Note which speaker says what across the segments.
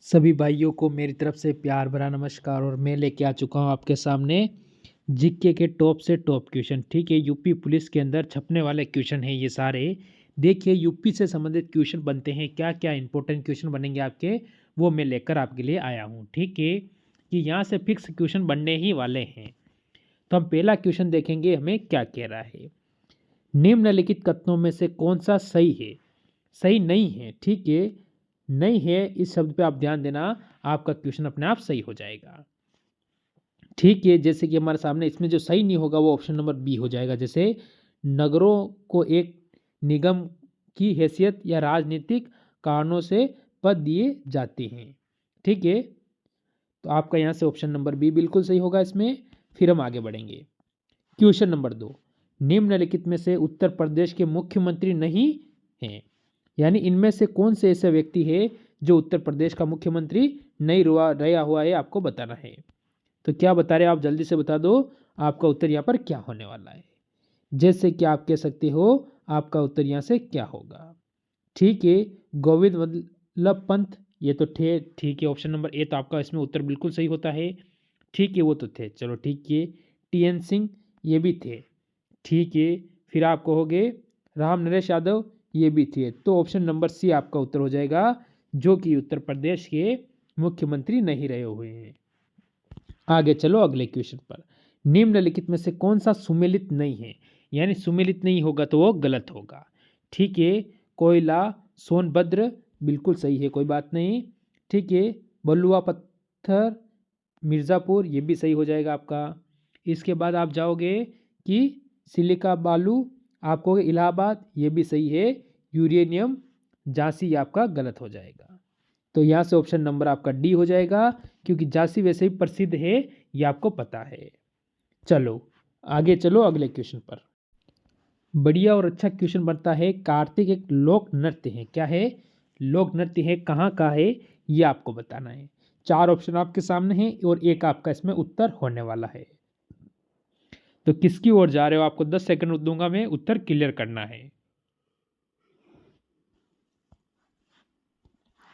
Speaker 1: सभी भाइयों को मेरी तरफ से प्यार भरा नमस्कार। और मैं लेके आ चुका हूँ आपके सामने जीके के टॉप से टॉप क्वेश्चन। ठीक है, यूपी पुलिस के अंदर छपने वाले क्वेश्चन हैं ये सारे। देखिए, यूपी से संबंधित क्वेश्चन बनते हैं, क्या क्या इंपॉर्टेंट क्वेश्चन बनेंगे आपके, वो मैं लेकर आपके लिए आया हूँ। ठीक है, कि यहाँ से फिक्स क्वेश्चन बनने ही वाले हैं। तो हम पहला क्वेश्चन देखेंगे, हमें क्या कह रहा है। निम्नलिखित कथनों में से कौन सा सही है, सही नहीं है। ठीक है, नहीं है इस शब्द पे आप ध्यान देना, आपका क्वेश्चन अपने आप सही हो जाएगा। ठीक है, जैसे कि हमारे सामने इसमें जो सही नहीं होगा वो ऑप्शन नंबर बी हो जाएगा। जैसे नगरों को एक निगम की हैसियत या राजनीतिक कारणों से पद दिए जाते हैं। ठीक है, तो आपका यहाँ से ऑप्शन नंबर बी बिल्कुल सही होगा इसमें। फिर हम आगे बढ़ेंगे। क्वेश्चन नंबर 2, निम्नलिखित में से उत्तर प्रदेश के मुख्यमंत्री नहीं हैं, यानी इनमें से कौन से ऐसे व्यक्ति है जो उत्तर प्रदेश का मुख्यमंत्री नहीं रहा हुआ है, आपको बताना है। तो क्या बता रहे हैं आप, जल्दी से बता दो, आपका उत्तर यहाँ पर क्या होने वाला है। जैसे कि आप कह सकते हो, आपका उत्तर यहाँ से क्या होगा। ठीक है, गोविंद वल्लभ पंत, ये तो थे। ठीक है, ऑप्शन नंबर ए तो आपका इसमें उत्तर बिल्कुल सही होता है। ठीक है, वो तो थे, चलो ठीक है। टीएन सिंह, ये भी थे। ठीक है, फिर आप कहोगे राम नरेश यादव, ये भी थे। तो ऑप्शन नंबर सी आपका उत्तर हो जाएगा, जो कि उत्तर प्रदेश के मुख्यमंत्री नहीं रहे हुए हैं। आगे चलो अगले क्वेश्चन पर। निम्नलिखित में से कौन सा सुमेलित नहीं है, यानी सुमेलित नहीं होगा तो वो गलत होगा। ठीक है, कोयला, सोनभद्र बिल्कुल सही है, कोई बात नहीं। ठीक है, बलुआ पत्थर, मिर्ज़ापुर, ये भी सही हो जाएगा आपका। इसके बाद आप जाओगे कि सिलिका बालू, आप कहोगे इलाहाबाद, ये भी सही है। यूरेनियम, झांसी, आपका गलत हो जाएगा। तो यहाँ से ऑप्शन नंबर आपका डी हो जाएगा, क्योंकि झांसी वैसे ही प्रसिद्ध है, ये आपको पता है। चलो आगे चलो अगले क्वेश्चन पर। बढ़िया और अच्छा क्वेश्चन बनता है। कार्तिक एक लोक नृत्य है, क्या है, लोक नृत्य है, कहाँ का है, ये आपको बताना है। 4 ऑप्शन आपके सामने हैं और एक आपका इसमें उत्तर होने वाला है। तो किसकी ओर जा रहे हो, आपको 10 सेकंड दूंगा मैं, उत्तर क्लियर करना है।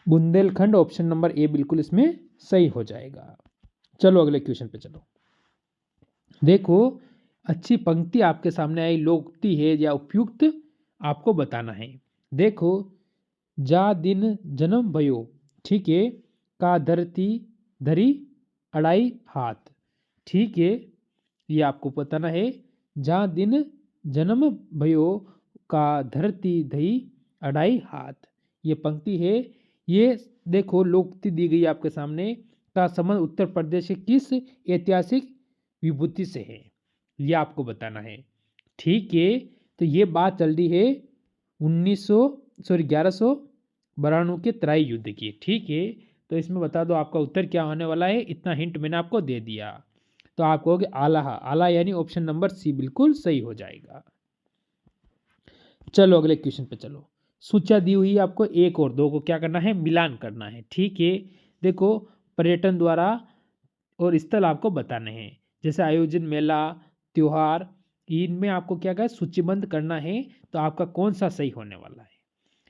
Speaker 1: बुंदेलखंड, ऑप्शन नंबर ए बिल्कुल इसमें सही हो जाएगा। चलो अगले क्वेश्चन पे चलो। देखो, अच्छी पंक्ति आपके सामने आई, लोकोक्ति है या उपयुक्त, आपको बताना है। देखो, जा दिन जन्म भयो, ठीक है, का धरती धरी अड़ाई हाथ। ठीक है, ये आपको बताना है। जा दिन जन्म भयो, का धरती धई अड़ाई हाथ, ये पंक्ति है। ये देखो, लोकोक्ति दी गई आपके सामने, का संबंध उत्तर प्रदेश के किस ऐतिहासिक विभूति से है, ये आपको बताना है। ठीक है, तो ये बात चल रही है 1192 के तराई युद्ध की। ठीक है, तो इसमें बता दो आपका उत्तर क्या होने वाला है, इतना हिंट मैंने आपको दे दिया। तो आप कहोगे आला, आला यानी ऑप्शन नंबर सी बिल्कुल सही हो जाएगा। चलो अगले क्वेश्चन पे चलो। सूचा दी हुई आपको 1 और 2 को क्या करना है, मिलान करना है। ठीक है, देखो, पर्यटन द्वारा और स्थल आपको बताने हैं, जैसे आयोजन, मेला, त्योहार, इनमें आपको क्या क्या सूचीबद्ध करना है। तो आपका कौन सा सही होने वाला है,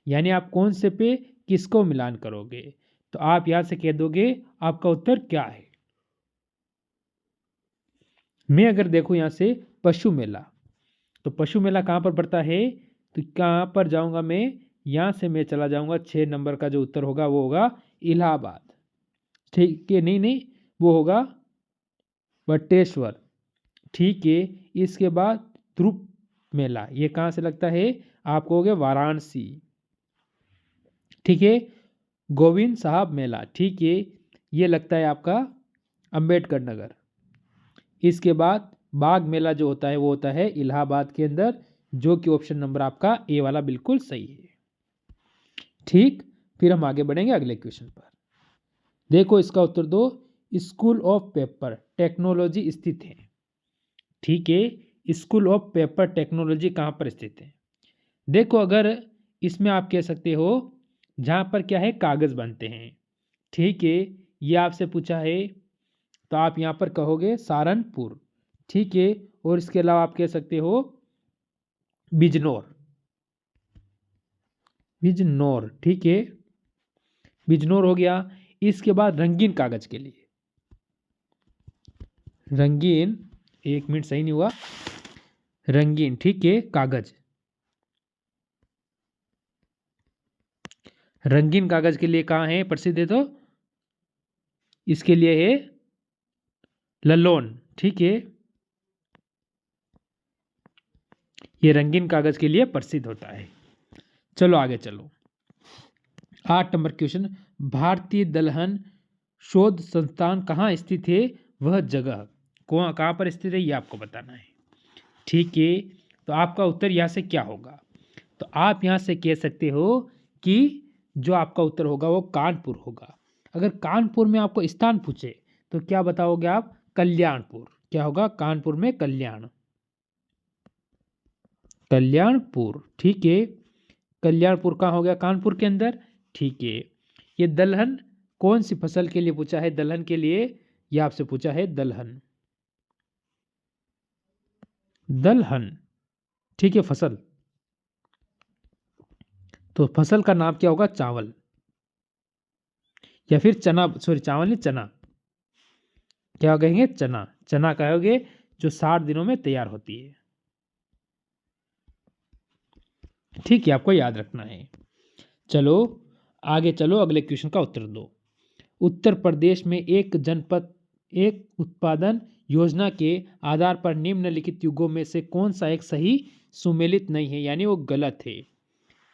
Speaker 1: यानी आप कौन से पे किसको मिलान करोगे। तो आप यहां से कह दोगे आपका उत्तर क्या है। मैं अगर देखूं यहाँ से पशु मेला, तो पशु मेला कहाँ पर पड़ता है, तो कहाँ पर जाऊंगा मैं, यहाँ से मैं चला जाऊंगा 6 नंबर का जो उत्तर होगा वो होगा इलाहाबाद। ठीक है, नहीं नहीं, वो होगा बटेश्वर। ठीक है, इसके बाद ध्रुव मेला, ये कहाँ से लगता है, आप कहोगे वाराणसी। ठीक है, गोविंद साहब मेला, ठीक है, ये लगता है आपका अंबेडकर नगर। इसके बाद बाघ मेला जो होता है वो होता है इलाहाबाद के अंदर, जो कि ऑप्शन नंबर आपका ए वाला बिल्कुल सही है। ठीक, फिर हम आगे बढ़ेंगे अगले क्वेश्चन पर। देखो, इसका उत्तर दो। स्कूल ऑफ पेपर टेक्नोलॉजी स्थित है। ठीक है, स्कूल ऑफ पेपर टेक्नोलॉजी कहाँ पर स्थित है। देखो, अगर इसमें आप कह सकते हो जहाँ पर क्या है, कागज़ बनते हैं। ठीक है, ये आपसे पूछा है, तो आप यहाँ पर कहोगे सहारनपुर। ठीक है, और इसके अलावा आप कह सकते हो बिजनौर, बिजनौर। ठीक है, बिजनौर हो गया। इसके बाद रंगीन कागज के लिए, रंगीन, एक मिनट सही नहीं हुआ, रंगीन, ठीक है, कागज, रंगीन कागज के लिए कहाँ है प्रसिद्ध है, तो इसके लिए है ललोन, ठीक है, ये रंगीन कागज के लिए प्रसिद्ध होता है। चलो आगे चलो, 8 नंबर क्वेश्चन, भारतीय दलहन शोध संस्थान कहाँ स्थित है, वह जगह कहाँ पर स्थित है, ये आपको बताना है, ठीक है। तो आपका उत्तर यहाँ से क्या होगा, तो आप यहाँ से कह सकते हो कि जो आपका उत्तर होगा वो कानपुर होगा। अगर कानपुर में आपको स्थान पूछे तो क्या बताओगे आप, कल्याणपुर, क्या होगा, कानपुर में कल्याणपुर, ठीक है, कल्याणपुर कहाँ हो गया, कानपुर के अंदर, ठीक है। ये दलहन कौन सी फसल के लिए पूछा है, दलहन के लिए ये आपसे पूछा है, दलहन, ठीक है, फसल, तो फसल का नाम क्या होगा, चावल, या फिर चना, सॉरी चावल नहीं, चना, क्या कहेंगे, चना, चना कहोगे, जो 60 दिनों में तैयार होती है, ठीक है, आपको याद रखना है। चलो आगे चलो, अगले क्वेश्चन का उत्तर दो। उत्तर प्रदेश में एक जनपद एक उत्पादन योजना के आधार पर निम्नलिखित युगों में से कौन सा एक सही सुमेलित नहीं है, यानी वो गलत है,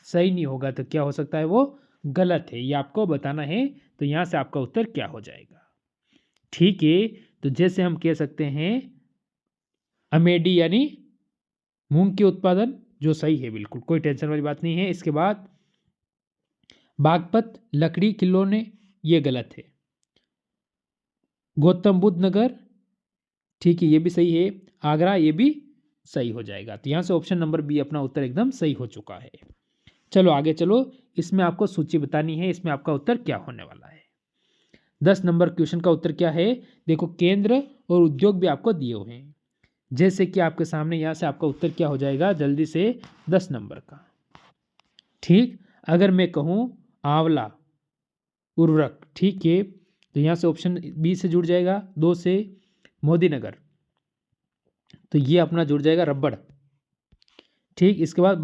Speaker 1: सही नहीं होगा तो क्या हो सकता है, वो गलत है, ये आपको बताना है। तो यहाँ से आपका उत्तर क्या हो जाएगा, ठीक है। तो जैसे हम कह सकते हैं अमेडी यानी मूंग के उत्पादन, जो सही है, बिल्कुल कोई टेंशन वाली बात नहीं है। इसके बाद बागपत लकड़ी खिलौने, ये गलत है। गौतम बुद्ध नगर, ठीक है, ये भी सही है। आगरा, ये भी सही हो जाएगा। तो यहाँ से ऑप्शन नंबर बी अपना उत्तर एकदम सही हो चुका है। चलो आगे चलो, इसमें आपको सूची बतानी है, इसमें आपका उत्तर क्या होने वाला है। 10 नंबर क्वेश्चन का उत्तर क्या है, देखो केंद्र और उद्योग भी आपको दिए हुए हैं, जैसे कि आपके सामने, यहाँ से आपका उत्तर क्या हो जाएगा जल्दी से, 10 नंबर का, ठीक। अगर मैं कहूँ आंवला उर्वरक, ठीक है, तो यहाँ से ऑप्शन बी से जुड़ जाएगा। 2 से मोदी नगर, तो ये अपना जुड़ जाएगा रबड़, ठीक। इसके बाद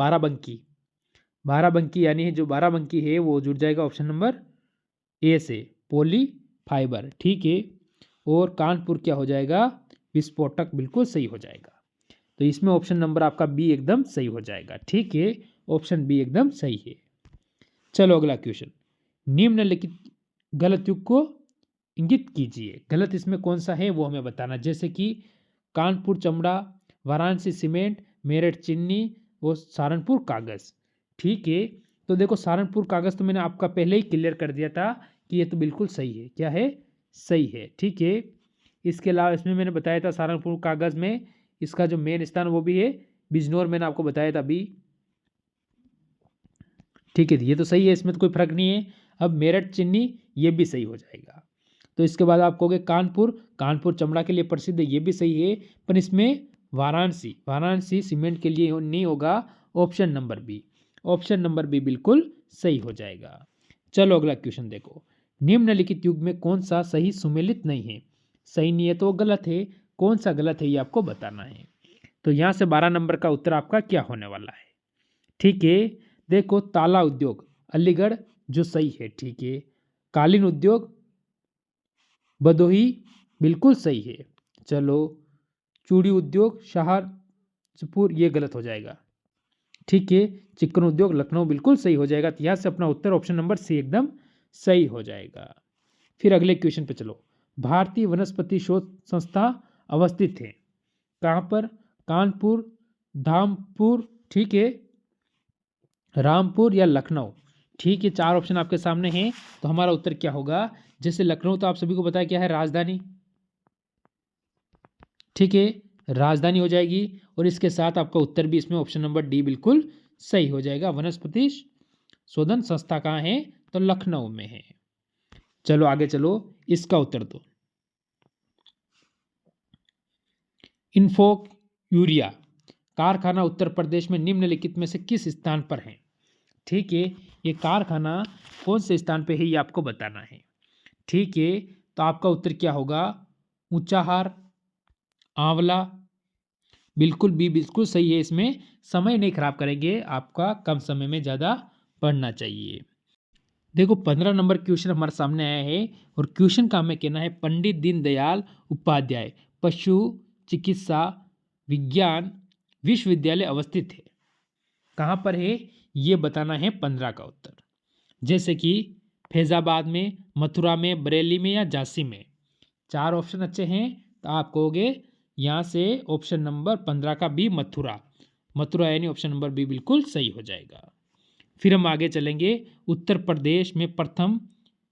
Speaker 1: बाराबंकी यानी जो बाराबंकी है वो जुड़ जाएगा ऑप्शन नंबर ए से, पॉली फाइबर, ठीक है। और कानपुर क्या हो जाएगा, विस्फोटक, बिल्कुल सही हो जाएगा। तो इसमें ऑप्शन नंबर आपका बी एकदम सही हो जाएगा, ठीक है, ऑप्शन बी एकदम सही है। चलो अगला क्वेश्चन, निम्नलिखित गलत युग को इंगित कीजिए, गलत इसमें कौन सा है वो हमें बताना, जैसे कि कानपुर चमड़ा, वाराणसी सीमेंट, मेरठ चीनी और सहारनपुर कागज, ठीक है। तो देखो सहारनपुर कागज तो मैंने आपका पहले ही क्लियर कर दिया था कि ये तो बिल्कुल सही है, क्या है, सही है, ठीक है। इसके अलावा इसमें मैंने बताया था सहारनपुर कागज में इसका जो मेन स्थान वो भी है बिजनौर, मैंने आपको बताया था अभी, ठीक है, ये तो सही है, इसमें तो कोई फर्क नहीं है। अब मेरठ चीनी, ये भी सही हो जाएगा। तो इसके बाद आप कहोगे कानपुर चमड़ा के लिए प्रसिद्ध है, ये भी सही है, पर इसमें वाराणसी सीमेंट के लिए नहीं होगा, ऑप्शन नंबर बी बिल्कुल सही हो जाएगा। चलो अगला क्वेश्चन देखो, निम्नलिखित युग में कौन सा सही सुमेलित नहीं है, सही नहीं है तो गलत है, कौन सा गलत है ये आपको बताना है। तो यहाँ से 12 नंबर का उत्तर आपका क्या होने वाला है, ठीक है। देखो ताला उद्योग अलीगढ़, जो सही है, ठीक है। कालीन उद्योग भदोही, बिल्कुल सही है। चलो चूड़ी उद्योग शाहजपुर, ये गलत हो जाएगा, ठीक है। चिकन उद्योग लखनऊ, बिल्कुल सही हो जाएगा। तो यहाँ से अपना उत्तर ऑप्शन नंबर सी एकदम सही हो जाएगा। फिर अगले क्वेश्चन पे चलो, भारतीय वनस्पति शोध संस्था अवस्थित है कहाँ पर, कानपुर, धामपुर, ठीक है, रामपुर या लखनऊ, ठीक है। 4 ऑप्शन आपके सामने हैं, तो हमारा उत्तर क्या होगा, जैसे लखनऊ तो आप सभी को पता है क्या है, राजधानी, ठीक है, राजधानी हो जाएगी। और इसके साथ आपका उत्तर भी इसमें ऑप्शन नंबर डी बिल्कुल सही हो जाएगा। वनस्पति शोधन संस्था कहाँ है, तो लखनऊ में है। चलो आगे चलो, इसका उत्तर दो। इन्फोक यूरिया कारखाना उत्तर प्रदेश में निम्नलिखित में से किस स्थान पर है, ठीक है। ये कारखाना कौन से स्थान पे है ये आपको बताना है, ठीक है, तो आपका उत्तर क्या होगा? ऊंचाहार, आंवला। बिल्कुल बी बिल्कुल सही है। इसमें समय नहीं खराब करेंगे, आपका कम समय में ज़्यादा पढ़ना चाहिए। देखो 15 नंबर क्वेश्चन हमारे सामने आया है और क्वेश्चन का हमें कहना है पंडित दीनदयाल उपाध्याय पशु चिकित्सा विज्ञान विश्वविद्यालय अवस्थित है। कहाँ पर है ये बताना है 15 का उत्तर। जैसे कि फैजाबाद में, मथुरा में, बरेली में या झांसी में। 4 ऑप्शन अच्छे हैं, तो आप कहोगे यहाँ से ऑप्शन नंबर 15 का बी मथुरा। मथुरा यानी ऑप्शन नंबर बी बिल्कुल सही हो जाएगा। फिर हम आगे चलेंगे। उत्तर प्रदेश में प्रथम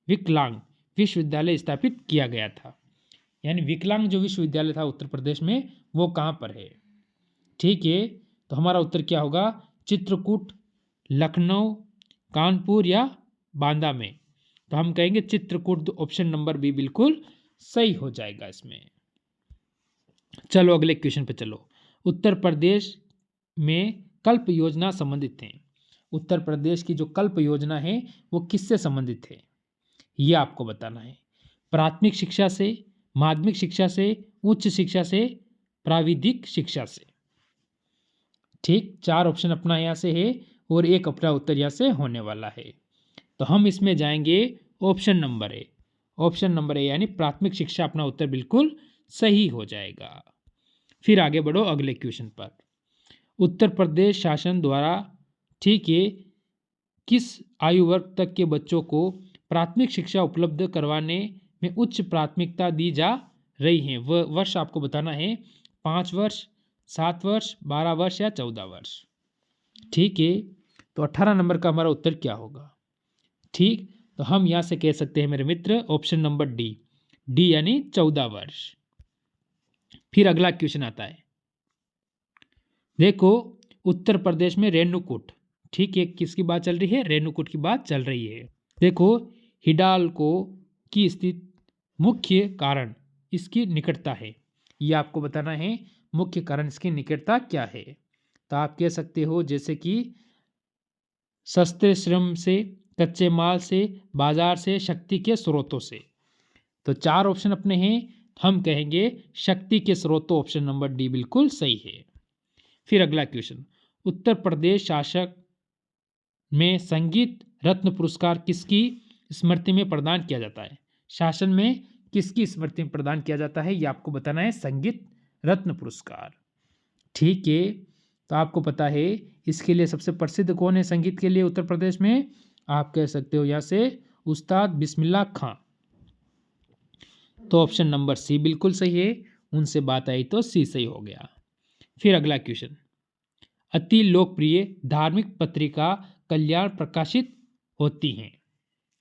Speaker 1: विकलांग विश्वविद्यालय स्थापित किया गया था। यानी विकलांग जो विश्वविद्यालय था उत्तर प्रदेश में, वो कहाँ पर है? ठीक है, तो हमारा उत्तर क्या होगा? चित्रकूट, लखनऊ, कानपुर या बांदा में। तो हम कहेंगे चित्रकूट, ऑप्शन नंबर बी बिल्कुल सही हो जाएगा इसमें। चलो अगले क्वेश्चन पे चलो। उत्तर प्रदेश में कल्प योजना संबंधित है। उत्तर प्रदेश की जो कल्प योजना है वो किससे संबंधित है, ये आपको बताना है। प्राथमिक शिक्षा से, माध्यमिक शिक्षा से, उच्च शिक्षा से, प्राविधिक शिक्षा से। ठीक, 4 ऑप्शन अपना यहाँ से है और एक अपना उत्तर यहाँ से होने वाला है। तो हम इसमें जाएंगे option number A. Option number A यानी प्राथमिक शिक्षा अपना उत्तर बिल्कुल सही हो जाएगा। फिर आगे बढ़ो अगले क्वेश्चन पर। उत्तर प्रदेश शासन द्वारा ठीक है किस आयु वर्ग तक के बच्चों को प्राथमिक शिक्षा उपलब्ध करवाने में उच्च प्राथमिकता दी जा रही है? वह वर्ष आपको बताना है। 5 वर्ष, 7 वर्ष, 12 वर्ष या 14 वर्ष। ठीक है, तो 18 नंबर का हमारा उत्तर क्या होगा? ठीक, तो हम यहाँ से कह सकते हैं मेरे मित्र ऑप्शन नंबर डी। डी यानी 14 वर्ष। फिर अगला क्वेश्चन आता है। देखो उत्तर प्रदेश में रेणुकूट, ठीक है, किसकी बात चल रही है? रेणुकूट की बात चल रही है। देखो हिडाल्को की स्थित मुख्य कारण इसकी निकटता है। ये आपको बताना है मुख्य कारण इसकी निकटता क्या है। तो आप कह सकते हो जैसे कि सस्ते श्रम से, कच्चे माल से, बाजार से, शक्ति के स्रोतों से। तो 4 ऑप्शन अपने हैं, हम कहेंगे शक्ति के स्रोतों, ऑप्शन नंबर डी बिल्कुल सही है। फिर अगला क्वेश्चन। उत्तर प्रदेश शासक में संगीत रत्न पुरस्कार किसकी स्मृति में प्रदान किया जाता है? शासन में किसकी स्मृति में प्रदान किया जाता है ये आपको बताना है। संगीत रत्न पुरस्कार। ठीक है, तो आपको पता है इसके लिए सबसे प्रसिद्ध कौन है संगीत के लिए उत्तर प्रदेश में? आप कह सकते हो यहाँ से उस्ताद बिस्मिल्लाह खां। तो ऑप्शन नंबर सी बिल्कुल सही है। उनसे बात आई तो सी सही हो गया। फिर अगला क्वेश्चन। अति लोकप्रिय धार्मिक पत्रिका कल्याण प्रकाशित होती हैं।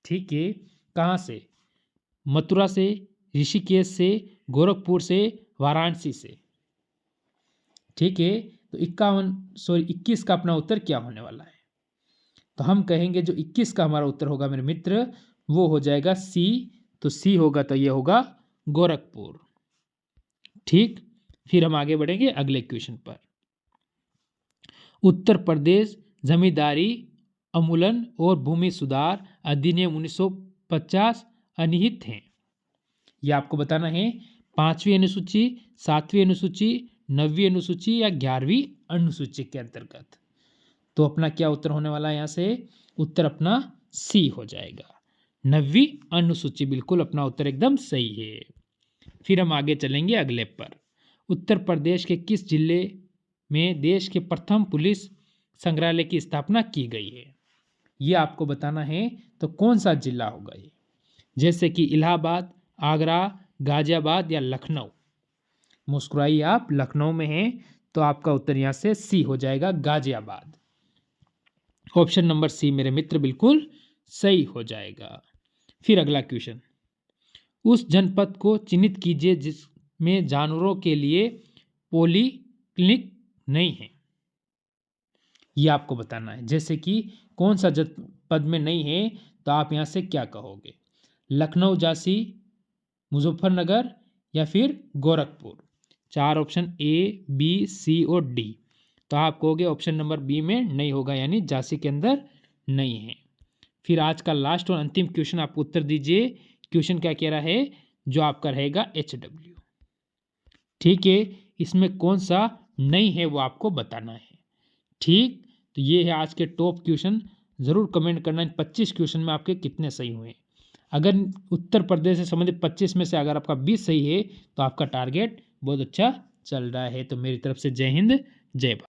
Speaker 1: ठीक है, कहाँ से? मथुरा से, ऋषिकेश से, गोरखपुर से, वाराणसी से। ठीक है, तो 21 का अपना उत्तर क्या होने वाला है? तो हम कहेंगे जो 21 का हमारा उत्तर होगा मेरे मित्र वो हो जाएगा सी। तो सी होगा तो ये होगा गोरखपुर। ठीक, फिर हम आगे बढ़ेंगे अगले क्वेश्चन पर। उत्तर प्रदेश जमींदारी अमूलन और भूमि सुधार अधिनियम 1950 अनिहित हैं। यह आपको बताना है 5वीं अनुसूची, 7वीं अनुसूची, 9वीं अनुसूची या 11वीं अनुसूची के अंतर्गत। तो अपना क्या उत्तर होने वाला है? यहाँ से उत्तर अपना सी हो जाएगा। 9वीं अनुसूची बिल्कुल अपना उत्तर एकदम सही है। फिर हम आगे चलेंगे अगले पर। उत्तर प्रदेश के किस जिले में देश के प्रथम पुलिस संग्रहालय की स्थापना की गई है? ये आपको बताना है। तो कौन सा जिला होगा ये? जैसे कि इलाहाबाद, आगरा, गाजियाबाद या लखनऊ। मुस्कुराइए आप, लखनऊ में हैं तो आपका उत्तर यहाँ से सी हो जाएगा गाजियाबाद। ऑप्शन नंबर सी मेरे मित्र बिल्कुल सही हो जाएगा। फिर अगला क्वेश्चन। उस जनपद को चिन्हित कीजिए जिसमें जानवरों के लिए पॉलीक्लिनिक नहीं है। ये आपको बताना है। जैसे कि कौन सा जनपद में नहीं है तो आप यहाँ से क्या कहोगे? लखनऊ, झांसी, मुजफ्फरनगर या फिर गोरखपुर। 4 ऑप्शन ए, बी, सी और डी। तो आप कहोगे ऑप्शन नंबर बी में नहीं होगा, यानी झांसी के अंदर नहीं है। फिर आज का लास्ट और अंतिम क्वेश्चन आप उत्तर दीजिए क्वेश्चन क्या कह रहा है, जो आपका रहेगा HW। ठीक है, इसमें कौन सा नहीं है वो आपको बताना है। ठीक, तो ये है आज के टॉप क्वेश्चन। ज़रूर कमेंट करना इन 25 क्वेश्चन में आपके कितने सही हुए। अगर उत्तर प्रदेश से संबंधित 25 में से अगर आपका 20 सही है तो आपका टारगेट बहुत अच्छा चल रहा है। तो मेरी तरफ से जय हिंद, जय भारत।